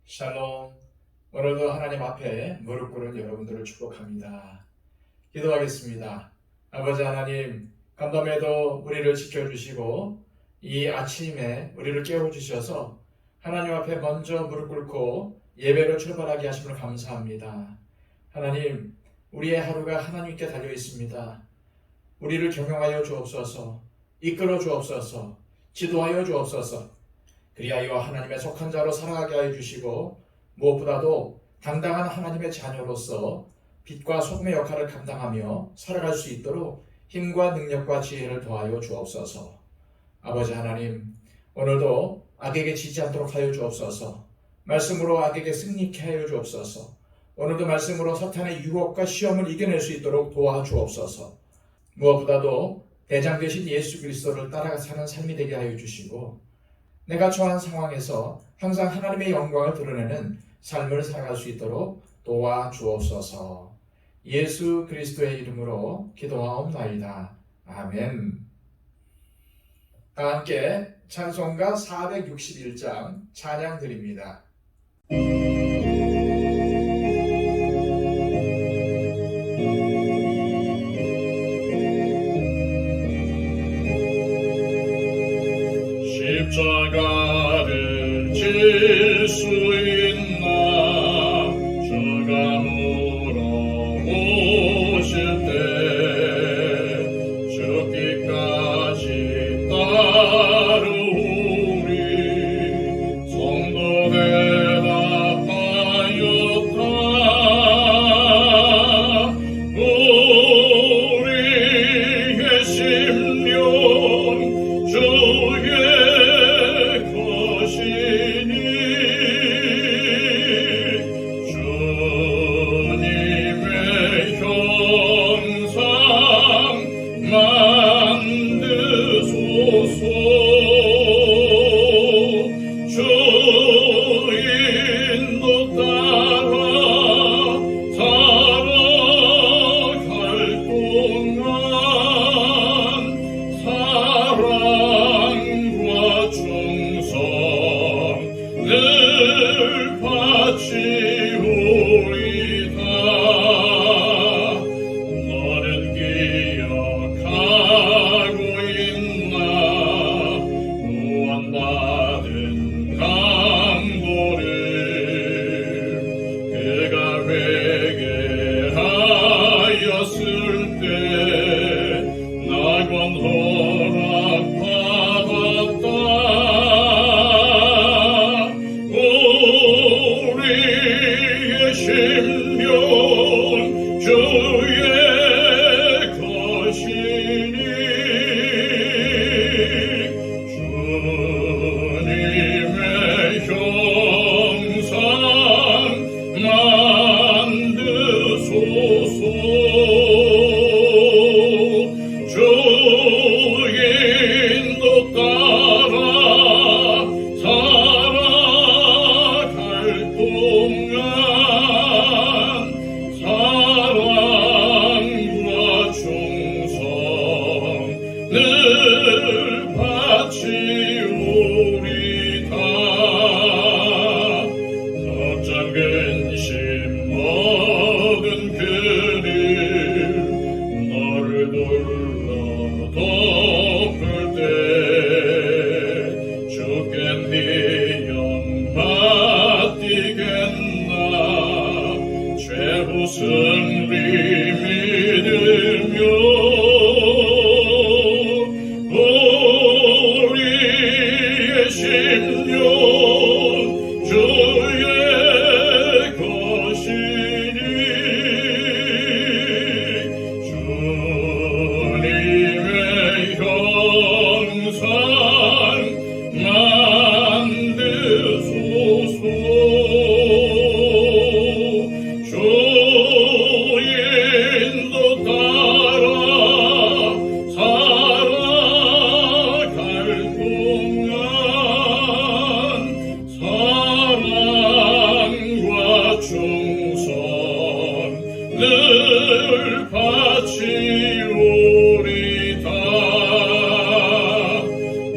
샬롬. 오늘도 하나님 앞에 무릎 꿇은 여러분들을 축복합니다. 기도하겠습니다. 아버지 하나님, 간밤에도 우리를 지켜주시고 이 아침에 우리를 깨워주셔서 하나님 앞에 먼저 무릎 꿇고 예배로 출발하게 하심을 감사합니다. 하나님, 우리의 하루가 하나님께 달려 있습니다. 우리를 경영하여 주옵소서, 이끌어 주옵소서, 지도하여 주옵소서. 그리하여 하나님의 속한 자로 살아가게 하여 주시고 무엇보다도 당당한 하나님의 자녀로서 빛과 소금의 역할을 감당하며 살아갈 수 있도록 힘과 능력과 지혜를 더하여 주옵소서. 아버지 하나님, 오늘도 악에게 지지 않도록 하여 주옵소서. 말씀으로 악에게 승리케 하여 주옵소서. 오늘도 말씀으로 사탄의 유혹과 시험을 이겨낼 수 있도록 도와주옵소서. 무엇보다도 대장 되신 예수 그리스도를 따라 사는 삶이 되게 하여 주시고 내가 처한 상황에서 항상 하나님의 영광을 드러내는 삶을 살아갈 수 있도록 도와주옵소서. 예수 그리스도의 이름으로 기도하옵나이다. 아멘. 다 함께 찬송가 461장 찬양 드립니다. 십자가를 질 수 있나 주가 물어보실 때 죽기까지 따르우리 성도 대답하였다. 우리의 심령 주의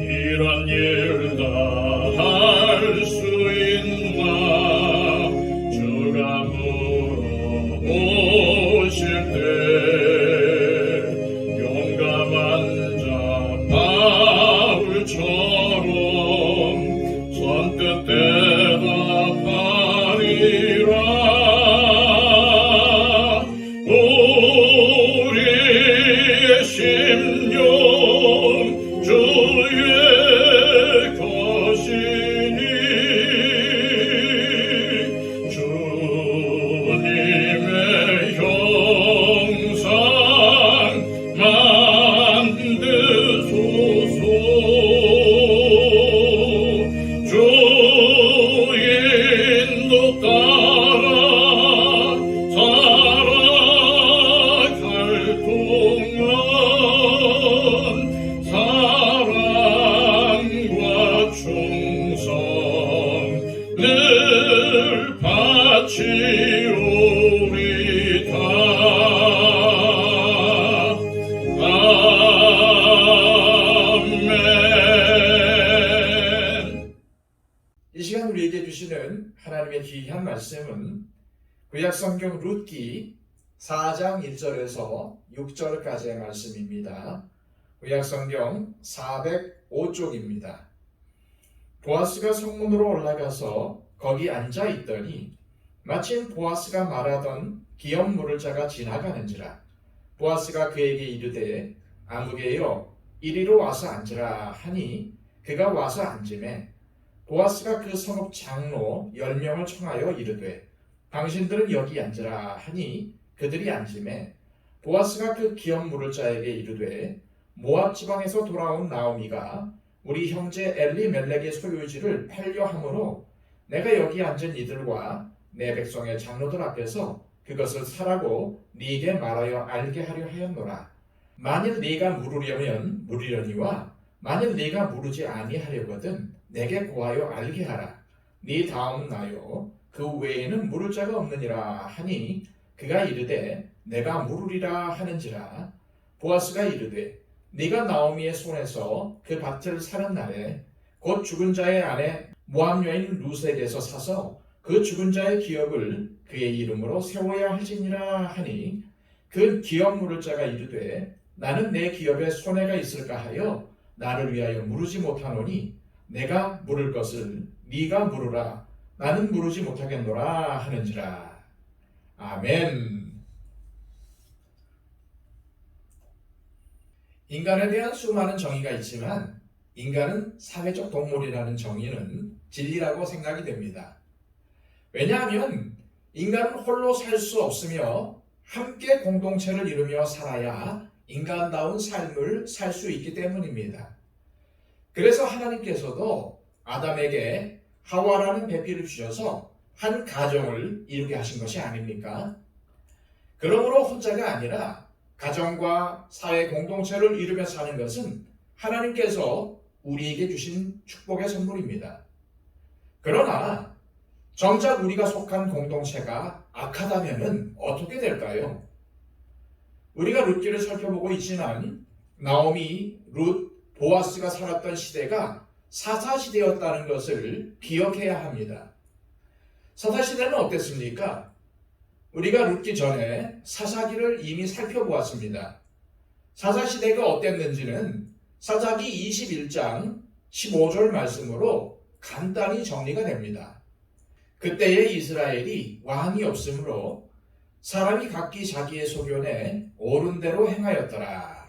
이런 일 다 할 수 있나 우리에게 주시는 하나님의 귀한 말씀은 구약성경 룻기 4장 1절에서 6절까지의 말씀입니다. 구약성경 405쪽입니다. 보아스가 성문으로 올라가서 거기 앉아 있더니 마침 보아스가 말하던 기업 물을 자가 지나가는지라. 보아스가 그에게 이르되 아무개여 이리로 와서 앉으라 하니 그가 와서 앉으매 보아스가 그 성읍 장로 10명을 청하여 이르되 당신들은 여기 앉으라 하니 그들이 앉으매 보아스가 그 기업 물을 자에게 이르되 모압 지방에서 돌아온 나오미가 우리 형제 엘리멜렉의 소유지를 팔려 함으로 내가 여기 앉은 이들과 내 백성의 장로들 앞에서 그것을 사라고 네게 말하여 알게 하려 하였노라. 만일 네가 물으려면 물으려니와 만일 네가 물으지 아니하려거든 내게 고하여 알게 하라. 네 다음 나요 그 외에는 물을 자가 없느니라 하니 그가 이르되 내가 물으리라 하는지라. 보아스가 이르되 네가 나오미의 손에서 그 밭을 사는 날에 곧 죽은 자의 아내 모압 여인 룻에게서 사서 그 죽은 자의 기업을 그의 이름으로 세워야 할지니라 하니 그 기업 물을 자가 이르되 나는 내 기업에 손해가 있을까 하여 나를 위하여 물으지 못하노니 내가 물을 것을 네가 물으라. 나는 물으지 못하겠노라 하는지라. 아멘. 인간에 대한 수많은 정의가 있지만 인간은 사회적 동물이라는 정의는 진리라고 생각이 됩니다. 왜냐하면 인간은 홀로 살 수 없으며 함께 공동체를 이루며 살아야 인간다운 삶을 살 수 있기 때문입니다. 그래서 하나님께서도 아담에게 하와라는 배필을 주셔서 한 가정을 이루게 하신 것이 아닙니까? 그러므로 혼자가 아니라 가정과 사회 공동체를 이루며 사는 것은 하나님께서 우리에게 주신 축복의 선물입니다. 그러나 정작 우리가 속한 공동체가 악하다면 어떻게 될까요? 우리가 룻기를 살펴보고 있지만 나오미, 룻, 보아스가 살았던 시대가 사사시대였다는 것을 기억해야 합니다. 사사시대는 어땠습니까? 우리가 룻기 전에 사사기를 이미 살펴보았습니다. 사사시대가 어땠는지는 사사기 21장 15절 말씀으로 간단히 정리가 됩니다. 그때의 이스라엘이 왕이 없으므로 사람이 각기 자기의 소견에 옳은 대로 행하였더라.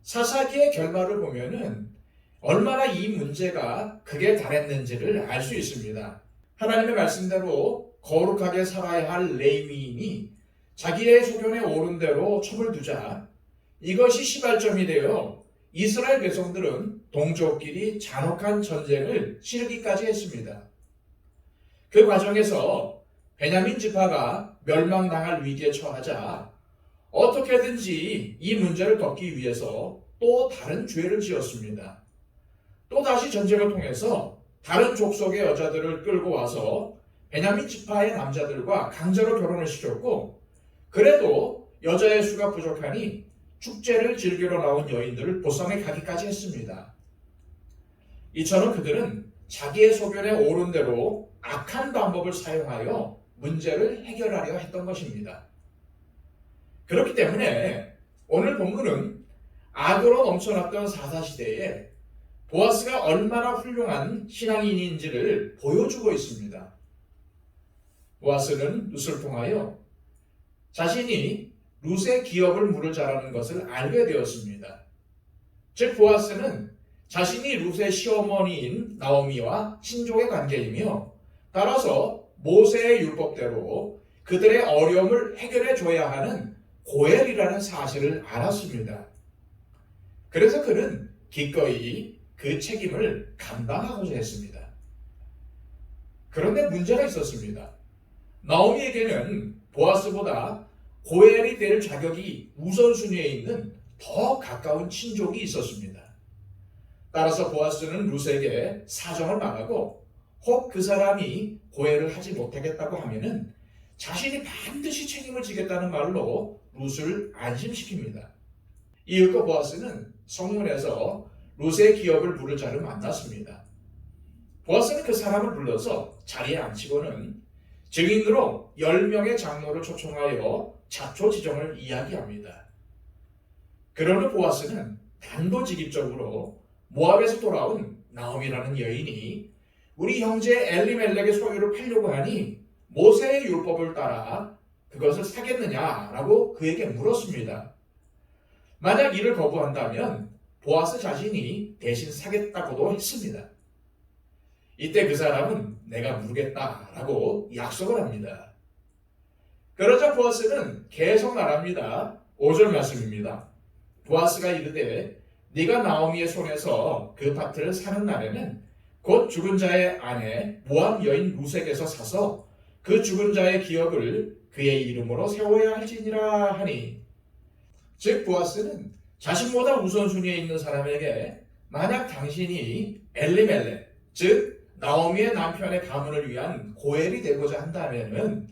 사사기의 결말을 보면은 얼마나 이 문제가 극에 달했는지를 알 수 있습니다. 하나님의 말씀대로 거룩하게 살아야 할 레위인이 자기의 소견에 옳은 대로 첩을 두자 이것이 시발점이 되어 이스라엘 백성들은 동족끼리 잔혹한 전쟁을 치르기까지 했습니다. 그 과정에서 베냐민 지파가 멸망당할 위기에 처하자 어떻게든지 이 문제를 덮기 위해서 또 다른 죄를 지었습니다. 또 다시 전쟁을 통해서 다른 족속의 여자들을 끌고 와서 베냐민 지파의 남자들과 강제로 결혼을 시켰고 그래도 여자의 수가 부족하니 축제를 즐기러 나온 여인들을 보쌈에 가기까지 했습니다. 이처럼 그들은 자기의 소견에 옳은 대로 악한 방법을 사용하여 문제를 해결하려 했던 것입니다. 그렇기 때문에 오늘 본문은 악으로 넘쳐났던 사사시대에 보아스가 얼마나 훌륭한 신앙인인지를 보여주고 있습니다. 보아스는 룻을 통하여 자신이 룻의 기업을 물을 자라는 것을 알게 되었습니다. 즉 보아스는 자신이 룻의 시어머니인 나오미와 친족의 관계이며 따라서 모세의 율법대로 그들의 어려움을 해결해 줘야 하는 고엘이라는 사실을 알았습니다. 그래서 그는 기꺼이 그 책임을 감당하고자 했습니다. 그런데 문제가 있었습니다. 나오미에게는 보아스보다 고엘이 될 자격이 우선순위에 있는 더 가까운 친족이 있었습니다. 따라서 보아스는 룻에게 사정을 말하고 혹 그 사람이 고엘을 하지 못하겠다고 하면은 자신이 반드시 책임을 지겠다는 말로 룻을 안심시킵니다. 이윽고 보아스는 성문에서 룻의 기업을 물을 자를 만났습니다. 보아스는 그 사람을 불러서 자리에 앉히고는 증인으로 10명의 장로를 초청하여 자초지종을 이야기합니다. 그러는 보아스는 단도직입적으로 모압에서 돌아온 나오미라는 여인이 우리 형제 엘리멜렉의 소유를 팔려고 하니 모세의 율법을 따라 그것을 사겠느냐라고 그에게 물었습니다. 만약 이를 거부한다면 보아스 자신이 대신 사겠다고도 했습니다. 이때 그 사람은 내가 물겠다라고 약속을 합니다. 그러자 보아스는 계속 말합니다. 5절 말씀입니다. 보아스가 이르되 네가 나오미의 손에서 그 밭을 사는 날에는 곧 죽은 자의 아내 모압 여인 루색에서 사서 그 죽은 자의 기업을 그의 이름으로 세워야 할지니라 하니, 즉 보아스는 자신보다 우선순위에 있는 사람에게 만약 당신이 엘리멜렉, 즉 나오미의 남편의 가문을 위한 고엘이 되고자 한다면은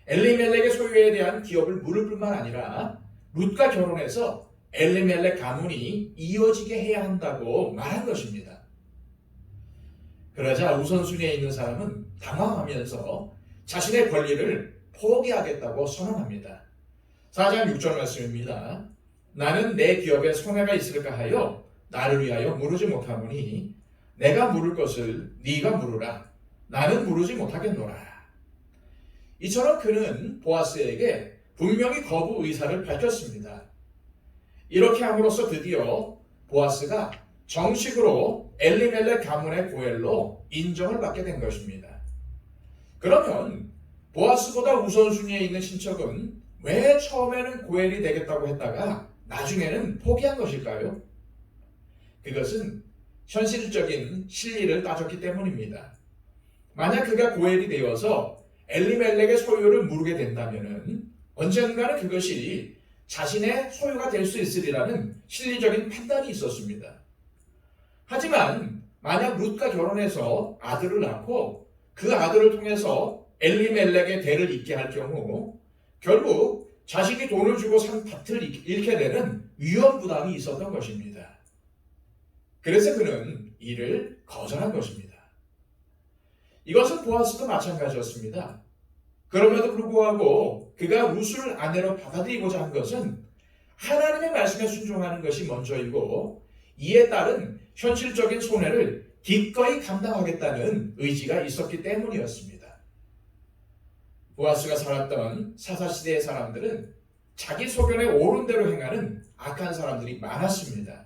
엘리멜렉의 소유에 대한 기업을 물을 뿐만 아니라 룻과 결혼해서 엘리멜렉 가문이 이어지게 해야 한다고 말한 것입니다. 그러자 우선순위에 있는 사람은 당황하면서 자신의 권리를 포기하겠다고 선언합니다. 4장 6절 말씀입니다. 나는 내 기업에 손해가 있을까 하여 나를 위하여 물으지 못하노니 내가 물을 것을 네가 물으라. 나는 물으지 못하겠노라. 이처럼 그는 보아스에게 분명히 거부 의사를 밝혔습니다. 이렇게 함으로써 드디어 보아스가 정식으로 엘리멜렉 가문의 고엘로 인정을 받게 된 것입니다. 그러면 보아스보다 우선순위에 있는 친척은 왜 처음에는 고엘이 되겠다고 했다가 나중에는 포기한 것일까요? 그것은 현실적인 실리를 따졌기 때문입니다. 만약 그가 고엘이 되어서 엘리멜렉의 소유를 물게 된다면 언젠가는 그것이 자신의 소유가 될 수 있으리라는 실리적인 판단이 있었습니다. 하지만 만약 룻과 결혼해서 아들을 낳고 그 아들을 통해서 엘리멜렉의 대를 잇게 할 경우 결국 자신이 돈을 주고 산 밭을 잃게 되는 위험 부담이 있었던 것입니다. 그래서 그는 이를 거절한 것입니다. 이것은 보아스도 마찬가지였습니다. 그럼에도 불구하고 그가 룻을 아내로 받아들이고자 한 것은 하나님의 말씀에 순종하는 것이 먼저이고 이에 따른 현실적인 손해를 기꺼이 감당하겠다는 의지가 있었기 때문이었습니다. 보아스가 살았던 사사시대의 사람들은 자기 소견에 옳은 대로 행하는 악한 사람들이 많았습니다.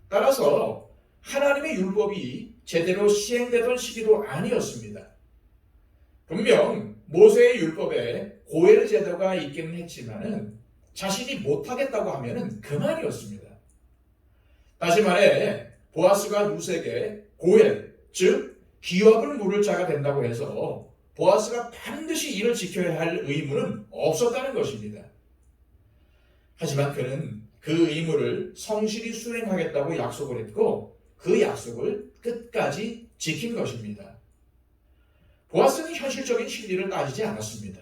따라서 하나님의 율법이 제대로 시행되던 시기도 아니었습니다. 분명 모세의 율법에 고엘 제도가 있기는 했지만은 자신이 못하겠다고 하면은 그만이었습니다. 다시 말해 보아스가 룻에게 고엘, 즉 기업을 물을 자가 된다고 해서 보아스가 반드시 이를 지켜야 할 의무는 없었다는 것입니다. 하지만 그는 그 의무를 성실히 수행하겠다고 약속을 했고 그 약속을 끝까지 지킨 것입니다. 보아스는 현실적인 실리를 따지지 않았습니다.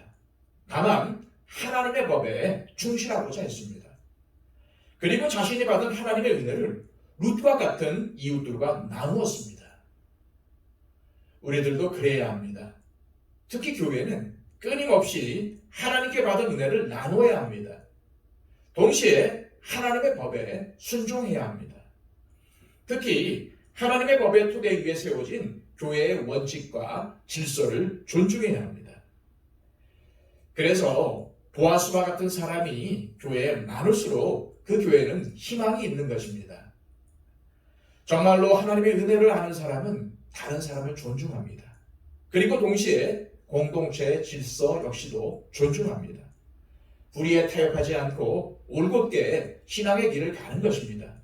다만 하나님의 법에 충실하고자 했습니다. 그리고 자신이 받은 하나님의 은혜를 룻과 같은 이웃들과 나누었습니다. 우리들도 그래야 합니다. 특히 교회는 끊임없이 하나님께 받은 은혜를 나누어야 합니다. 동시에 하나님의 법에 순종해야 합니다. 특히 하나님의 법의 토대 위에 세워진 교회의 원칙과 질서를 존중해야 합니다. 그래서 보아스와 같은 사람이 교회에 많을수록 그 교회는 희망이 있는 것입니다. 정말로 하나님의 은혜를 아는 사람은 다른 사람을 존중합니다. 그리고 동시에 공동체의 질서 역시도 존중합니다. 불의에 타협하지 않고 올곧게 신앙의 길을 가는 것입니다.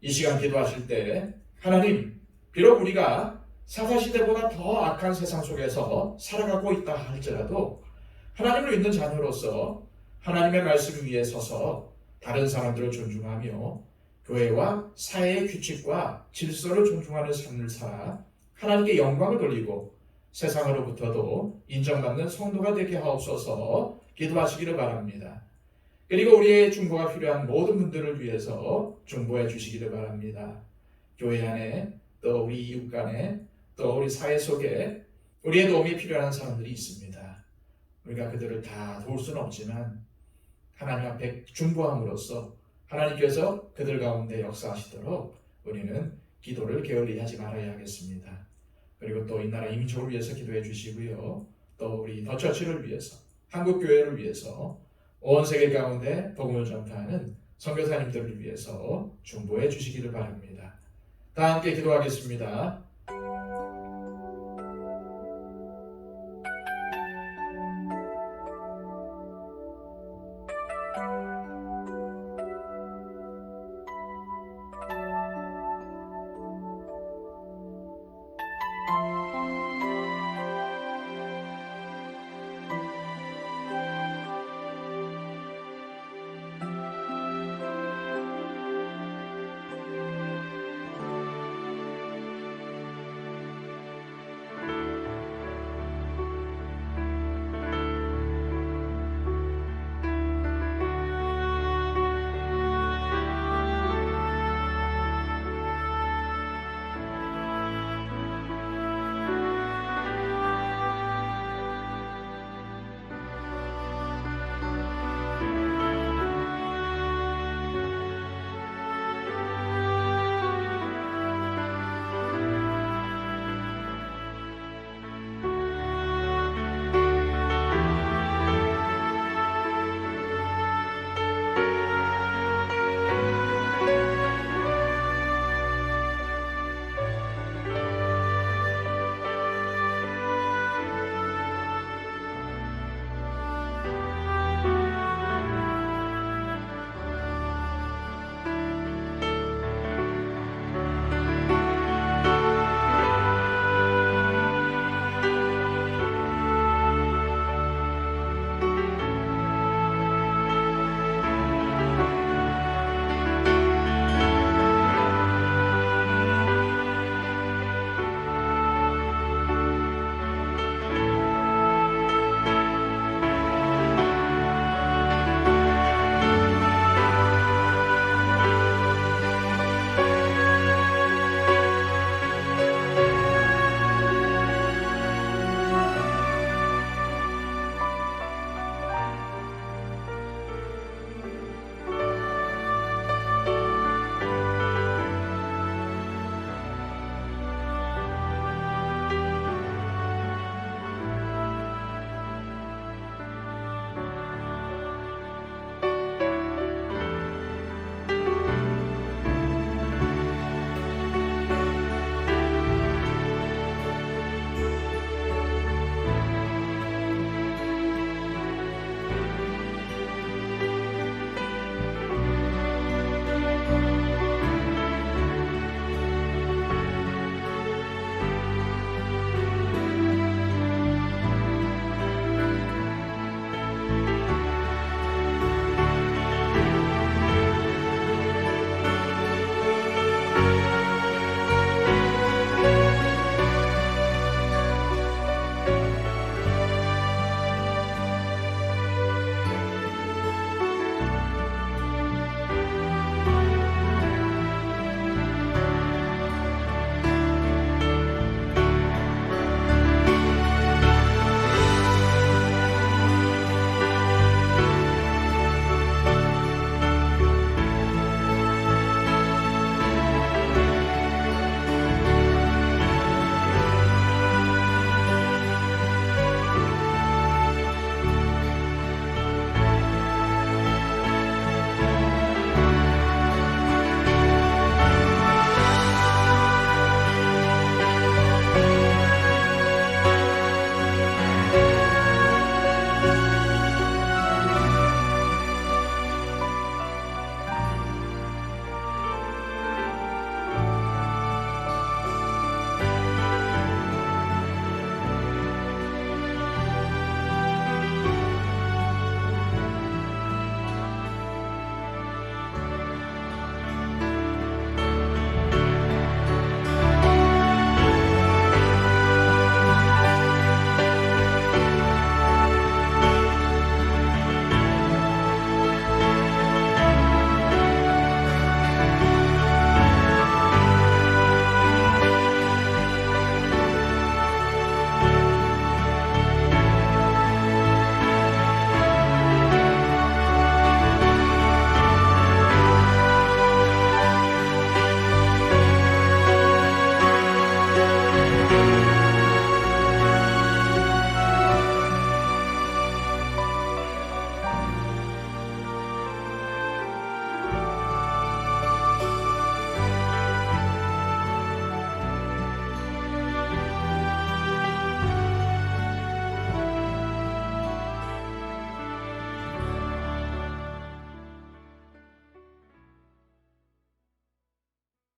이 시간 기도하실 때 하나님, 비록 우리가 사사시대보다 더 악한 세상 속에서 살아가고 있다 할지라도 하나님을 믿는 자녀로서 하나님의 말씀 위에 서서 다른 사람들을 존중하며 교회와 사회의 규칙과 질서를 존중하는 삶을 살아 하나님께 영광을 돌리고 세상으로부터도 인정받는 성도가 되게 하옵소서 기도하시기를 바랍니다. 그리고 우리의 중보가 필요한 모든 분들을 위해서 중보해 주시기를 바랍니다. 교회 안에 또 우리 이웃 간에, 또 우리 사회 속에 우리의 도움이 필요한 사람들이 있습니다. 우리가 그들을 다 도울 수는 없지만 하나님 앞에 중보함으로써 하나님께서 그들 가운데 역사하시도록 우리는 기도를 게을리 하지 말아야 하겠습니다. 그리고 또 이 나라 이민족을 위해서 기도해 주시고요. 또 우리 더처치를 위해서, 한국교회를 위해서, 온 세계 가운데 복음을 전파하는 선교사님들을 위해서 중보해 주시기를 바랍니다. 다 함께 기도하겠습니다.